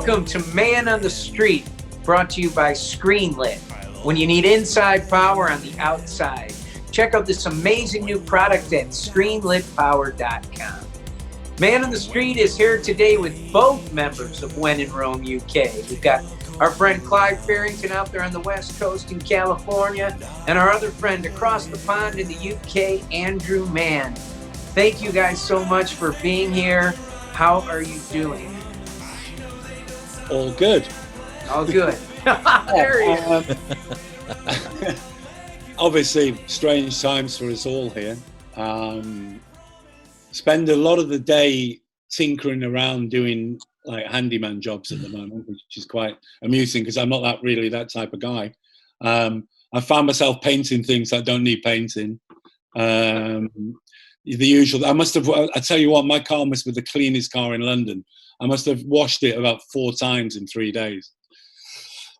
Welcome to Man on the Street, brought to you by Screenlit. When you need inside power on the outside, check out this amazing new product at screenlitpower.com. Man on the Street is here today with both members of When in Rome UK. We've got our friend Clive Farrington out there on the West Coast in California, and our other friend across the pond in the UK, Andrew Mann. Thank you guys so much for being here. How are you doing? All good. All good. There he is. Obviously, strange times for us all here. Spend a lot of the day tinkering around doing like handyman jobs at the moment, which is quite amusing because I'm not that type of guy. I found myself painting things that don't need painting. The usual. I tell you what, my car must be the cleanest car in London. I must have washed it about 4 times in 3 days.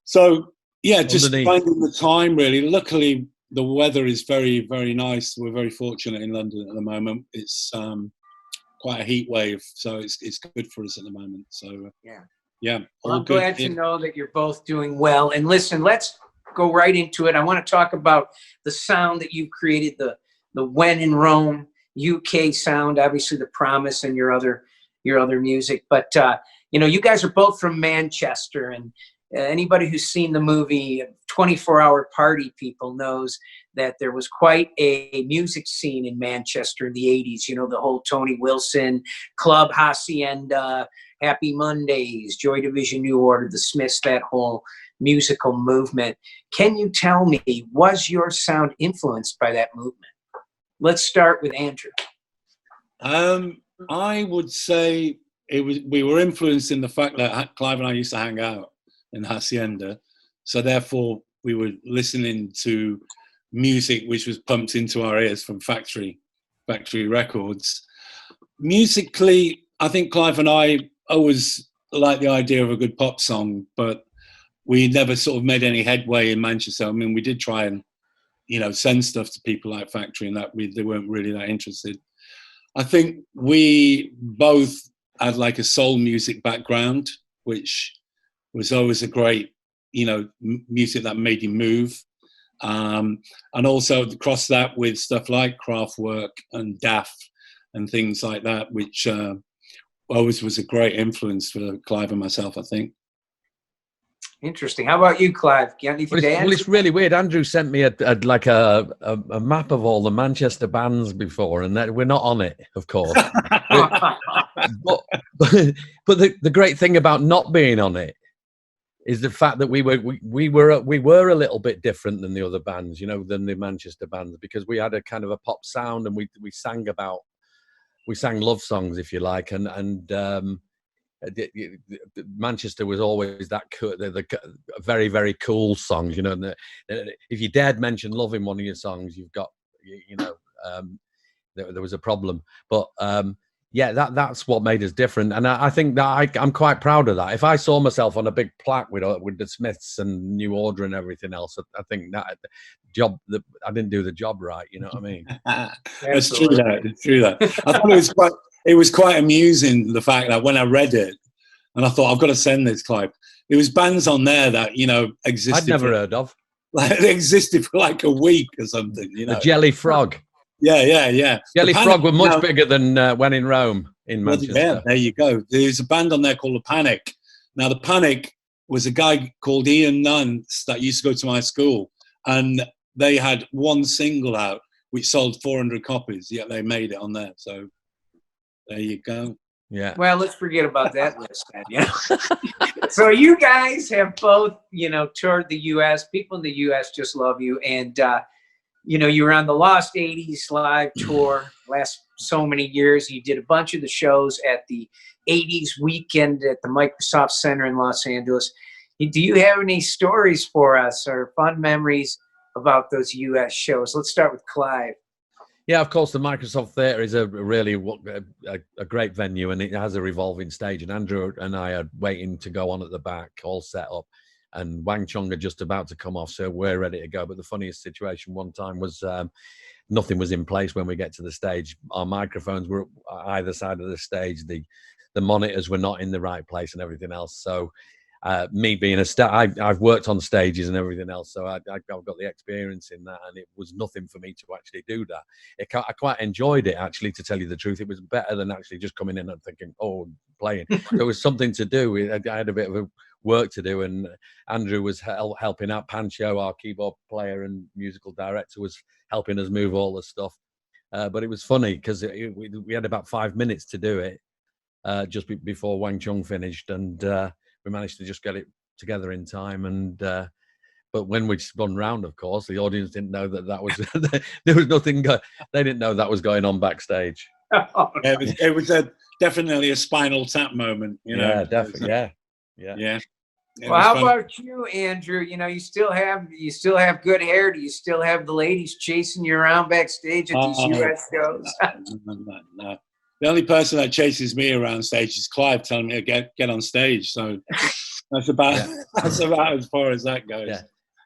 So yeah, just finding the time really. Luckily, the weather is very, very nice. We're very fortunate in London at the moment. It's quite a heat wave, so it's good for us at the moment. So yeah. Well, I'm glad to know that you're both doing well. And listen, let's go right into it. I want to talk about the sound that you created, the When in Rome UK sound, obviously the Promise and your other music. But you guys are both from Manchester, and anybody who's seen the movie 24-Hour Party People knows that there was quite a music scene in Manchester in the 80s. You know, the whole Tony Wilson, Club Hacienda, Happy Mondays, Joy Division, New Order, the Smiths, that whole musical movement. Can you tell me, was your sound influenced by that movement? Let's start with Andrew. I would say we were influenced in the fact that Clive and I used to hang out in Hacienda. So therefore we were listening to music which was pumped into our ears from factory records. Musically, I think Clive and I always liked the idea of a good pop song, but we never sort of made any headway in Manchester. I mean, we did try and, send stuff to people like Factory and that they weren't really that interested. I think we both had like a soul music background, which was always a great, music that made you move. And also cross that with stuff like Kraftwerk and DAF and things like that, which always was a great influence for Clive and myself, I think. Interesting. How about you, Clive? Got anything to add? Well, it's really weird. Andrew sent me a map of all the Manchester bands before, and that we're not on it, of course. but the great thing about not being on it is the fact that we were a little bit different than the other bands, than the Manchester bands, because we had a kind of a pop sound, and we sang love songs, if you like, and Manchester was always that the very, very cool songs, if you dared mention love in one of your songs, you've got, there was a problem. But that's what made us different, and I think that I'm quite proud of that. If I saw myself on a big plaque with the Smiths and New Order and everything else, I think that I didn't do the job right. You know what I mean? It's true that. I thought it was quite amusing, the fact that when I read it, and I thought, I've got to send this, Clive. There was bands on there that, existed. I'd never heard of. Like, they existed for like a week or something, The Jelly Frog. Yeah. Jelly Frog were much bigger than When in Rome in Manchester. Yeah, there you go. There's a band on there called The Panic. Now, The Panic was a guy called Ian Nunn that used to go to my school, and they had one single out which sold 400 copies, yet they made it on there. So there you go. Yeah. Well, let's forget about that list then. So you guys have both, toured the U.S. People in the U.S. just love you. And, you were on the Lost 80s live tour last so many years. You did a bunch of the shows at the 80s weekend at the Microsoft Center in Los Angeles. Do you have any stories for us or fun memories about those U.S. shows? Let's start with Clive. Yeah, of course, the Microsoft Theatre is a really a great venue, and it has a revolving stage. And Andrew and I are waiting to go on at the back, all set up. And Wang Chung are just about to come off, so we're ready to go. But the funniest situation one time was nothing was in place when we get to the stage. Our microphones were either side of the stage. The the monitors were not in the right place and everything else. So me being I've worked on stages and everything else, so I've got the experience in that, and it was nothing for me to actually do that. I quite enjoyed it, actually, to tell you the truth. It was better than actually just coming in and thinking, oh, playing. There was something to do. I had a bit of a work to do, and Andrew was helping out. Pancho, our keyboard player and musical director, was helping us move all the stuff. But it was funny because we had about 5 minutes to do it just before Wang Chung finished, and we managed to just get it together in time. And but when we spun round, of course, the audience didn't know that was there was nothing. They didn't know that was going on backstage. It was definitely a Spinal Tap moment. Yeah, definitely. Yeah. Well, how about you, Andrew? You still have good hair. Do you still have the ladies chasing you around backstage at these US shows? No. The only person that chases me around stage is Clive, telling me to get on stage. So that's about as far as that goes. Yeah.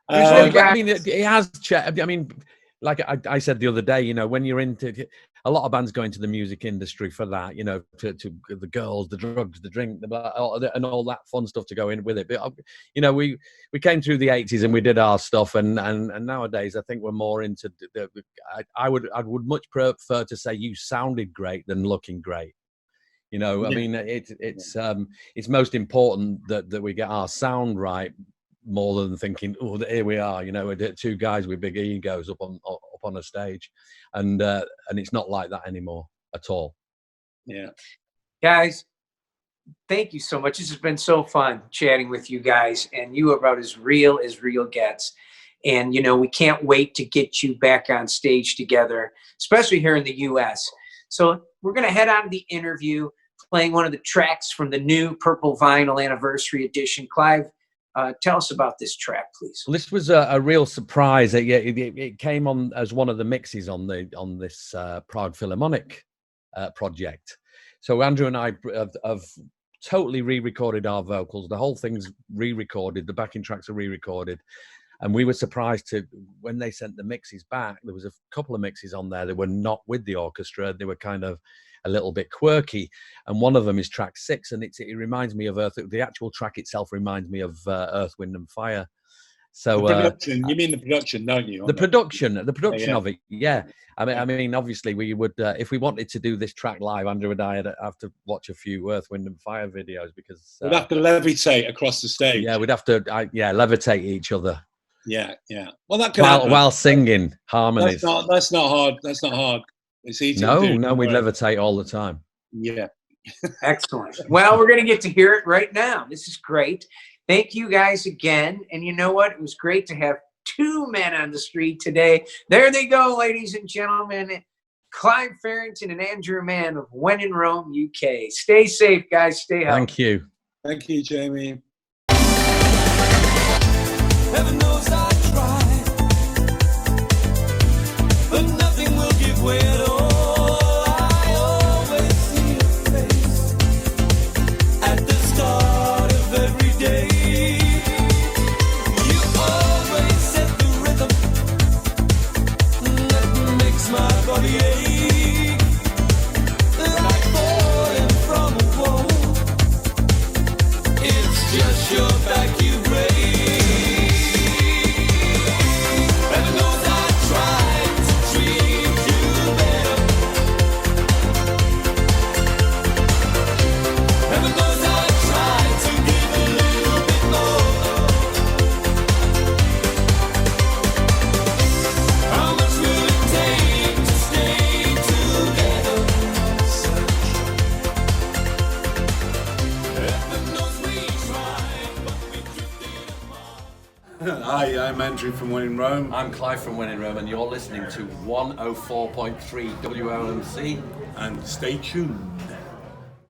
I mean, it has. I mean, like I said the other day, when you're into a lot of bands go into the music industry for that, to the girls, the drugs, the drink, and all that fun stuff to go in with it. But we came through the 80s and we did our stuff, and nowadays I think we're more into. I would much prefer to say you sounded great than looking great. I mean, it's most important that we get our sound right, more than thinking, oh, here we are, we're two guys with big egos up on a stage, and it's not like that anymore at all. Yeah, guys, thank you so much. This has been so fun chatting with you guys, and you are about as real gets. And we can't wait to get you back on stage together, especially here in the US. So we're going to head on to the interview, playing one of the tracks from the new Purple Vinyl Anniversary Edition. Clive, tell us about this track, please. Well, this was a real surprise. It came on as one of the mixes on this Prague Philharmonic project. So Andrew and I have totally re-recorded our vocals. The whole thing's re-recorded. The backing tracks are re-recorded. And we were surprised when they sent the mixes back, there was a couple of mixes on there that were not with the orchestra. They were kind of a little bit quirky. And one of them is track 6. And it reminds me of Earth. The actual track itself reminds me of Earth, Wind and Fire. So the production, you mean the production, don't you? The production of it. Yeah. I mean, obviously we would, if we wanted to do this track live, Andrew and I would have to watch a few Earth, Wind and Fire videos, because we'd have to levitate across the stage. Yeah, we'd have to, levitate each other. Yeah. Well, that while singing harmonies. That's not hard. That's not hard. It's easy. No, we levitate all the time. Yeah. Excellent. Well, we're going to get to hear it right now. This is great. Thank you guys again. And you know what? It was great to have two men on the street today. There they go, ladies and gentlemen. Clive Farrington and Andrew Mann of When in Rome, UK. Stay safe, guys. Stay healthy. Thank you. Thank you, Jamie. Heaven knows I tried, but nothing will give way at all. I always see your face at the start of every day. You always set the rhythm that makes my body ache, like falling from a wall. It's just your back you break. Hi, I'm Andrew from When in Rome. I'm Clive from When in Rome, and you're listening to 104.3 WLMC. And stay tuned.